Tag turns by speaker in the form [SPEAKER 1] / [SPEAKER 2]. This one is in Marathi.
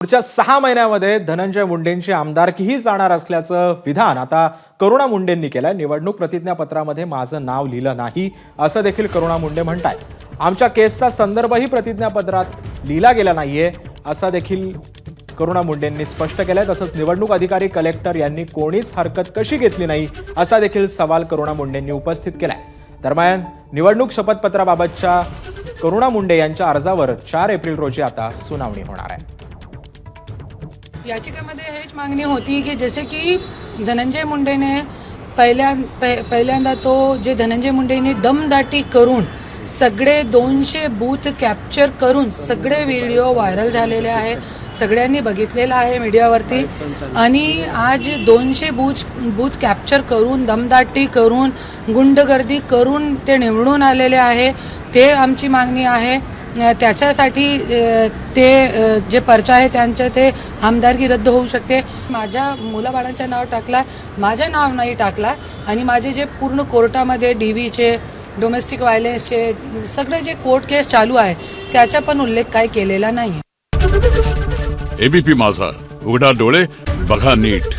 [SPEAKER 1] पुढच्या 6 महिन्यामध्ये धनंजय मुंडेंची आमदारकीही जाणार असल्याचं विधान आता करुणा मुंडेंनी केलंय। निवडणूक प्रतिज्ञापत्रामध्ये माझं नाव लिहिलं नाही असं देखील करुणा मुंडे म्हणतायत। आमच्या केसचा संदर्भही प्रतिज्ञापत्रात लिहिला गेला नाहीये असं देखील करुणा मुंडेंनी स्पष्ट केलंय। तसंच निवडणूक अधिकारी कलेक्टर यांनी कोणीच हरकत कशी घेतली नाही असा देखील सवाल करुणा मुंडेंनी उपस्थित केलाय। दरम्यान निवडणूक शपथपत्राबाबतच्या करुणा मुंडे यांच्या अर्जावर 4 एप्रिल रोजी आता सुनावणी होणार आहे।
[SPEAKER 2] याचिकेमध्ये हेच मागणी होती की जसे की धनंजय मुंडेने पहिल्यांदा तो जे धनंजय मुंडेने दमदाटी करून सगळे 200 बूथ कॅप्चर करून सगळे व्हिडिओ व्हायरल झालेले आहे, सगळ्यांनी बघितलेला आहे मीडियावरती। आणि आज 200 बूथ कॅप्चर करून दमदाटी करून गुंडगर्दी करून ते निवडून आलेले आहे। ते आमची मागणी आहे। त्याच्यासाठी ते जे पर्चा आहे त्यांचे ते आमदारकी रद्द होऊ शकते। माझ्या मुलाबाळांचं नाव टाकला, माझं नाव नाही टाकला आणि माझे जे पूर्ण कोर्टामध्ये DVचे डोमेस्टिक व्हायलन्सचे सगळे जे कोर्ट केस चालू आहे त्याचा पण उल्लेख काय केलेला नाही।
[SPEAKER 3] ABP माझा, उघडा डोळे बघा नीट।